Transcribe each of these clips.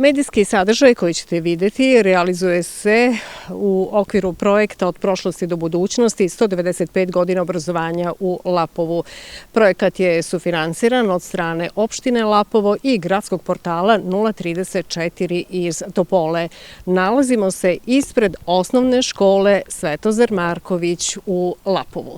Medijski sadržaj koji ćete videti realizuje se u okviru projekta Od prošlosti do budućnosti 195 godina obrazovanja u Lapovu. Projekat je sufinansiran od strane opštine Lapovo i gradskog portala 034 iz Topole. Nalazimo se ispred osnovne škole Svetozar Marković u Lapovu.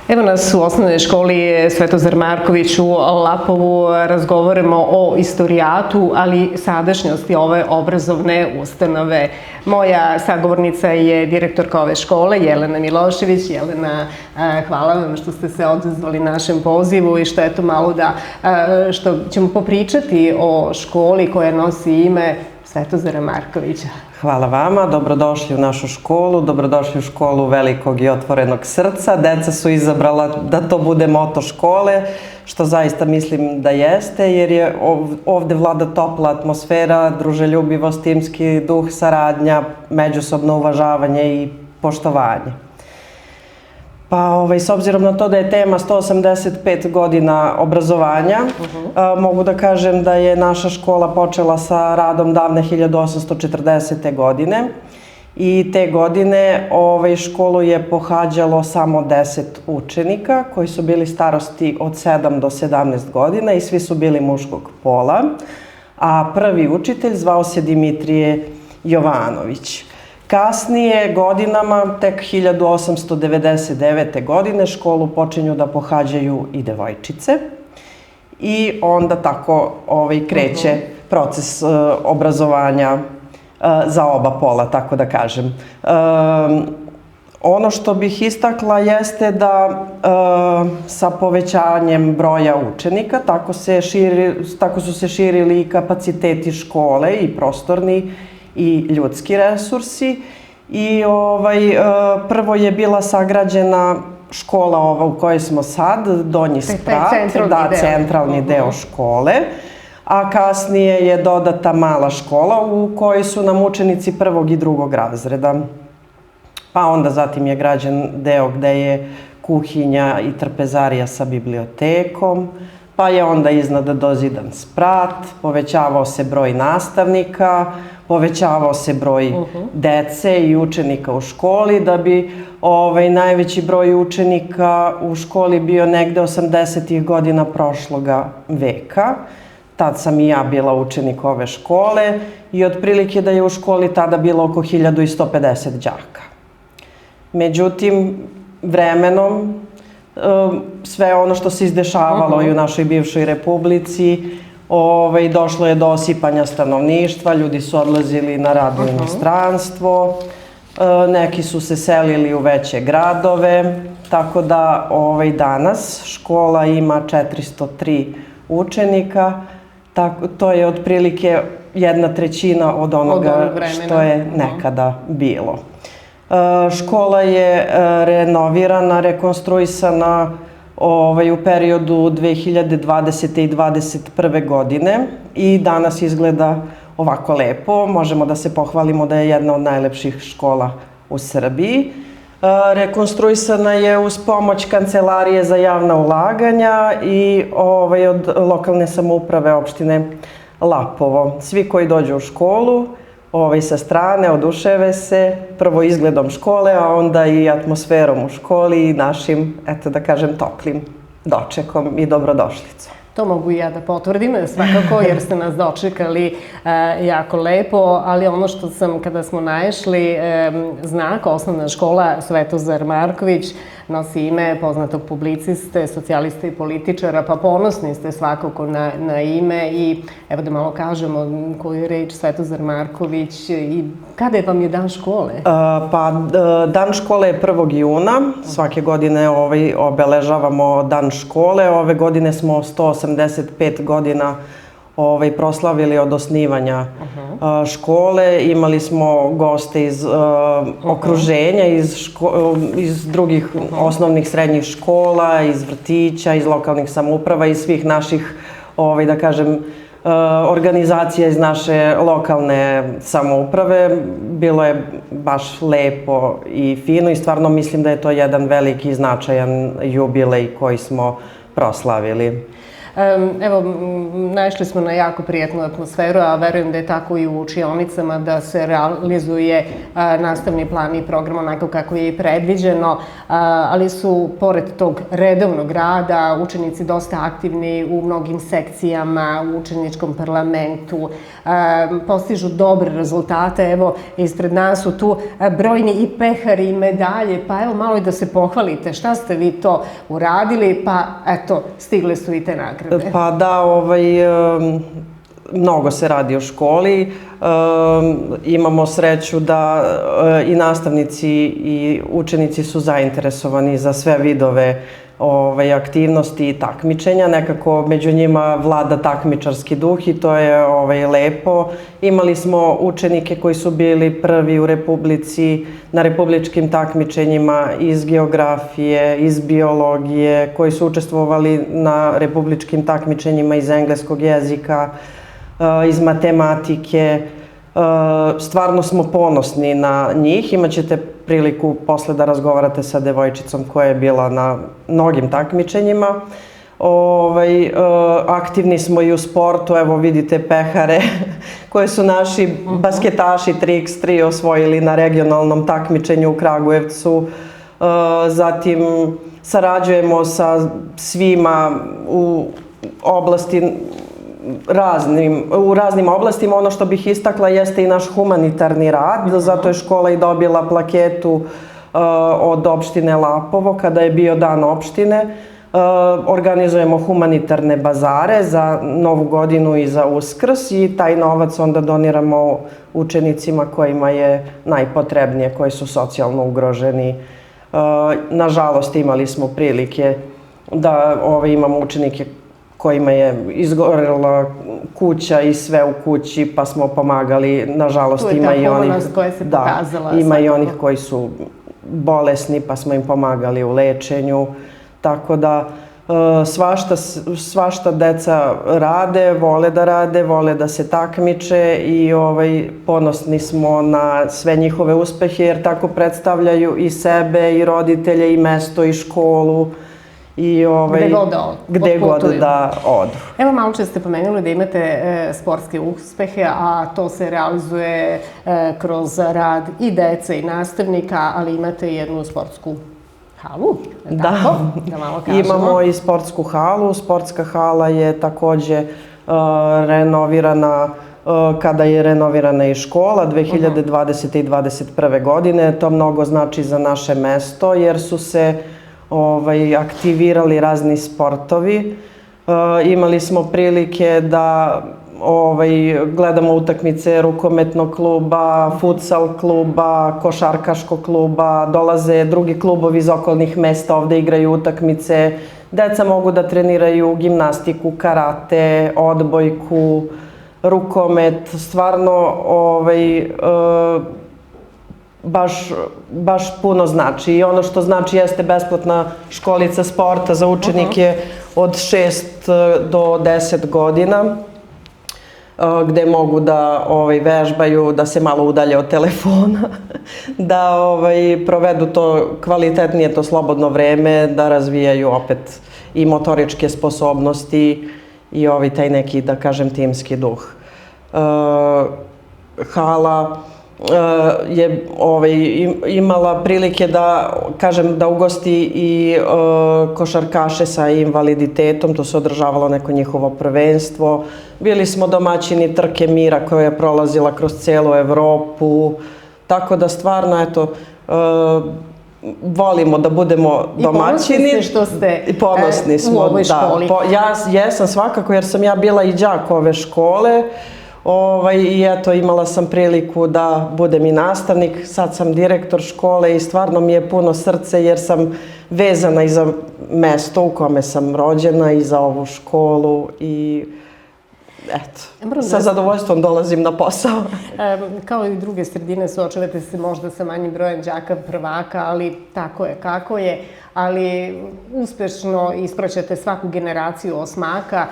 Evo nas u osnovnoj školi Svetozar Marković u Lapovu. Razgovaramo o istorijatu, ali sadašnjosti ove obrazovne ustanove. Moja sagovornica je direktorka ove škole, Jelena Milošević. Jelena, hvala vam što ste se odazvali našem pozivu i što eto malo što ćemo popričati o školi koja nosi ime Svetozara Markovića. Hvala vama, dobrodošli u našu školu, dobrodošli u školu velikog i otvorenog srca. Deca su izabrala da to bude moto škole, što zaista mislim da jeste, jer je ovde vlada topla atmosfera, druželjubivost, timski duh, saradnja, međusobno uvažavanje i poštovanje. Pa, s obzirom na to da je tema 185 godina obrazovanja, mogu da kažem da je naša škola počela sa radom davne 1840. godine i te godine školu je pohađalo samo 10 učenika koji su bili starosti od 7 do 17 godina i svi su bili muškog pola, a prvi učitelj zvao se Dimitrije Jovanović. Kasnije, godinama, tek 1899. godine, školu počinju da pohađaju i devojčice i onda tako kreće proces obrazovanja za oba pola, tako da kažem. Ono što bih istakla jeste da sa povećanjem broja učenika tako su se širili i kapaciteti škole i prostorni i ljudski resursi i prvo je bila sagrađena škola ova u kojoj smo sad, Donji Sprat, centralni deo škole, a kasnije je dodata mala škola u kojoj su nam učenici prvog i drugog razreda. Pa onda zatim je građen deo gde je kuhinja i trpezarija sa bibliotekom, pa je onda iznad dozidan sprat, povećavao se broj nastavnika, povećavao se broj dece i učenika u školi, da bi najveći broj učenika u školi bio negde 80. godina prošloga veka. Tad sam i ja bila učenik ove škole i otprilike da je u školi tada bilo oko 1150 đaka. Međutim, vremenom, sve ono što se izdešavalo i u našoj bivšoj republici, došlo je do osipanja stanovništva, ljudi su odlazili na rad u inostranstvo, neki su se selili u veće gradove, tako da danas škola ima 403 učenika, to je otprilike 1/3 od onoga što je nekada bilo. Škola je renovirana, rekonstruisana u periodu 2020. i 2021. godine i danas izgleda ovako lepo. Možemo da se pohvalimo da je jedna od najlepših škola u Srbiji. Rekonstruisana je uz pomoć Kancelarije za javna ulaganja i od lokalne samouprave opštine Lapovo. Svi koji dođu u školu sa strane oduševe se prvo izgledom škole, a onda i atmosferom u školi i našim, eto da kažem, toplim dočekom i dobrodošlicom. To mogu i ja da potvrdim, svakako, jer ste nas dočekali jako lepo, ali ono što sam, kada smo naišli, znak osnovna škola Svetozar Marković nosi ime poznatog publiciste, socijalista i političara, pa ponosni ste svakako na ime i evo da malo kažemo koju reč Svetozar Marković i kada vam je dan škole? Pa dan škole je 1. juna, svake godine obeležavamo dan škole, ove godine smo 185 godina proslavili od osnivanja škole. Imali smo goste iz okruženja, iz drugih osnovnih srednjih škola, iz vrtića, iz lokalnih samouprava, iz svih naših, da kažem, organizacija iz naše lokalne samouprave. Bilo je baš lepo i fino i stvarno mislim da je to jedan veliki i značajan jubilej koji smo proslavili. Evo, naišli smo na jako prijatnu atmosferu, a verujem da je tako i u učionicama, da se realizuje nastavni plan i program onako kako je i predviđeno, ali su, pored tog redovnog rada, učenici dosta aktivni u mnogim sekcijama, u učeničkom parlamentu, postižu dobre rezultate. Evo, ispred nas su tu brojni i pehari i medalje, pa evo malo i da se pohvalite šta ste vi to uradili, pa eto, stigle su i te nagrade. Pa da, mnogo se radi u školi. Imamo sreću da i nastavnici i učenici su zainteresovani za sve vidove aktivnosti i takmičenja. Nekako među njima vlada takmičarski duh i to je lepo. Imali smo učenike koji su bili prvi u Republici na republičkim takmičenjima iz geografije, iz biologije, koji su učestvovali na republičkim takmičenjima iz engleskog jezika, iz matematike. Stvarno smo ponosni na njih. Imaćete priliku posle da razgovarate sa devojčicom koja je bila na mnogim takmičenjima. Aktivni smo i u sportu, evo vidite pehare koje su naši basketaši 3x3 osvojili na regionalnom takmičenju u Kragujevcu. Zatim sarađujemo sa svima u raznim oblastima. Ono što bih istakla jeste i naš humanitarni rad, zato je škola i dobila plaketu od opštine Lapovo kada je bio dan opštine. Organizujemo humanitarne bazare za Novu godinu i za Uskrs i taj novac onda doniramo učenicima kojima je najpotrebnije, koji su socijalno ugroženi. Nažalost, imali smo prilike da imamo učenike kojima je izgorela kuća i sve u kući, pa smo pomagali. Nažalost, ima i onih, ima i onih koji su bolesni, pa smo im pomagali u lečenju. Tako da svašta deca rade, vole da se takmiče i ponosni smo na sve njihove uspehe jer tako predstavljaju i sebe i roditelje i mesto i školu. Gde god da odu. Evo, malo čas ste pomenuli da imate sportske uspehe, a to se realizuje kroz rad i dece i nastavnika, ali imate jednu sportsku halu, da malo kažemo. Imamo i sportsku halu. Sportska hala je takođe renovirana kada je renovirana i škola 2020. i 2021. godine. To mnogo znači za naše mesto jer su se aktivirali razni sportovi. Imali smo prilike da gledamo utakmice rukometnog kluba, futsal kluba, košarkaškog kluba, dolaze drugi klubovi iz okolnih mesta, ovde igraju utakmice. Deca mogu da treniraju gimnastiku, karate, odbojku, rukomet. Stvarno, baš puno znači. I ono što znači jeste besplatna školica sporta za učenike od 6 do 10 godina, gde mogu da vežbaju, da se malo udalje od telefona, da provedu to kvalitetnije, to slobodno vreme, da razvijaju opet i motoričke sposobnosti i taj neki, da kažem, timski duh. Hala je imala prilike da ugosti i košarkaše sa invaliditetom, to se održavalo neko njihovo prvenstvo. Bili smo domaćini trke mira koja je prolazila kroz celu Evropu, tako da stvarno, eto, volimo da budemo domaćini. I ponosni ste što ste u ovoj školi. Ja jesam svakako jer sam ja bila i đak ove škole. I eto, imala sam priliku da budem i nastavnik, sad sam direktor škole i stvarno mi je puno srce jer sam vezana i za mesto u kome sam rođena i za ovu školu i Eto, sa zadovoljstvom dolazim na posao. Kao i druge sredine, suočavate se možda sa manjim brojem đaka prvaka, ali tako je kako je. Ali uspešno ispraćate svaku generaciju osmaka.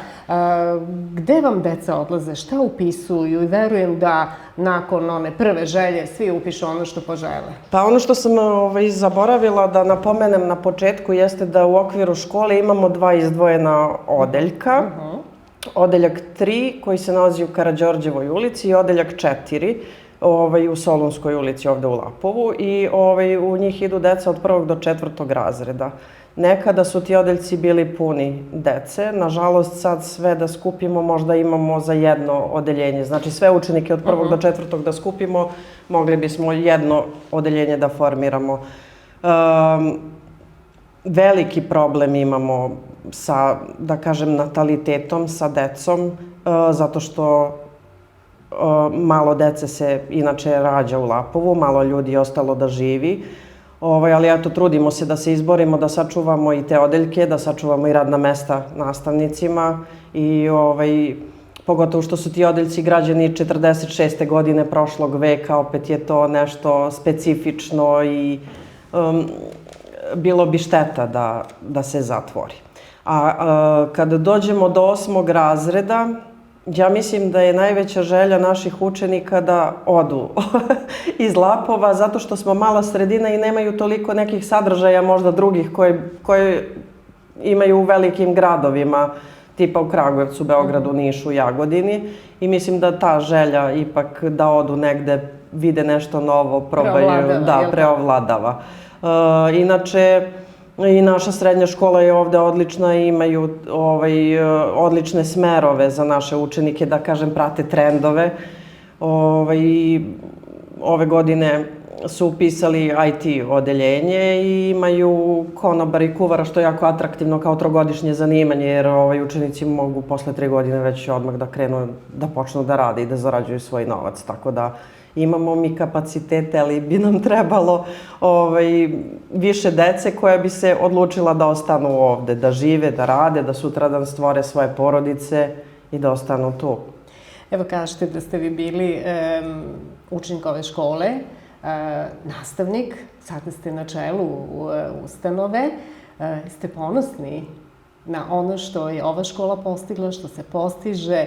Gde vam deca odlaze? Šta upisuju? I verujem da nakon one prve želje svi upišu ono što požele. Pa ono što sam zaboravila da napomenem na početku jeste da u okviru škole imamo 2 izdvojena odeljka. Odeljak 3 koji se nalazi u Karađorđevoj ulici i odeljak 4 u Solunskoj ulici ovde u Lapovu i u njih idu deca od 1. do 4. razreda. Nekada su ti odeljci bili puni dece, nažalost sad sve da skupimo možda imamo za jedno odeljenje. Znači sve učenike od 1. do 4. da skupimo, mogli bismo jedno odeljenje da formiramo. Veliki problem imamo sa, da kažem, natalitetom, sa decom, zato što malo dece se inače rađa u Lapovu, malo ljudi je ostalo da živi, ali eto, trudimo se da se izborimo, da sačuvamo i te odeljke, da sačuvamo i radna mesta nastavnicima i pogotovo što su ti odeljci građeni 46. godine prošlog veka, opet je to nešto specifično i bilo bi šteta da se zatvori. A kada dođemo do 8. razreda, ja mislim da je najveća želja naših učenika da odu iz Lapova, zato što smo mala sredina i nemaju toliko nekih sadržaja možda drugih koje imaju u velikim gradovima, tipa u Kragujevcu, Beogradu, Nišu, Jagodini. I mislim da ta želja ipak da odu negde, vide nešto novo, probaju, da, preovladava. Inače, i naša srednja škola je ovde odlična i imaju odlične smerove za naše učenike, da kažem, prate trendove. Ove godine su upisali IT odeljenje i imaju konobara i kuvara, što je jako atraktivno kao trogodišnje zanimanje, jer učenici mogu posle 3 godine već odmah da krenu, da počnu da rade i da zarađuju svoj novac. Tako da imamo mi kapacitete, ali bi nam trebalo više dece koja bi se odlučila da ostanu ovde, da žive, da rade, da sutradan stvore svoje porodice i da ostanu tu. Evo kažete da ste vi bili učenik ove škole, nastavnik, sada ste na čelu ustanove. Ste ponosni na ono što je ova škola postigla, što se postiže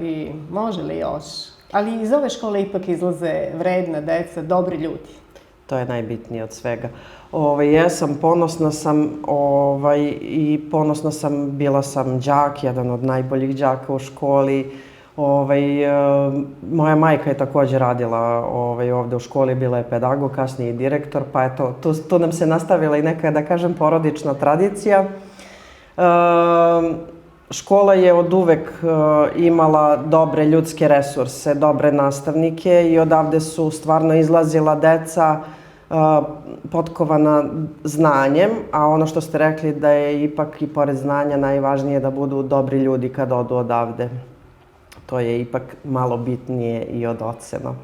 i može li još? Ali iz ove škole ipak izlaze vredna deca, dobri ljudi. To je najbitnije od svega. Jesam, ponosna sam i ponosna sam, bila sam đak, jedan od najboljih đaka u školi. Moja majka je takođe radila ovde u školi, bila je pedagog, kasnije i direktor, pa eto, tu nam se nastavila i neka, da kažem, porodična tradicija. Škola je od uvek imala dobre ljudske resurse, dobre nastavnike i odavde su stvarno izlazila deca potkovana znanjem, a ono što ste rekli da je ipak i pored znanja najvažnije da budu dobri ljudi kad odu odavde. To je ipak malo bitnije i od ocena.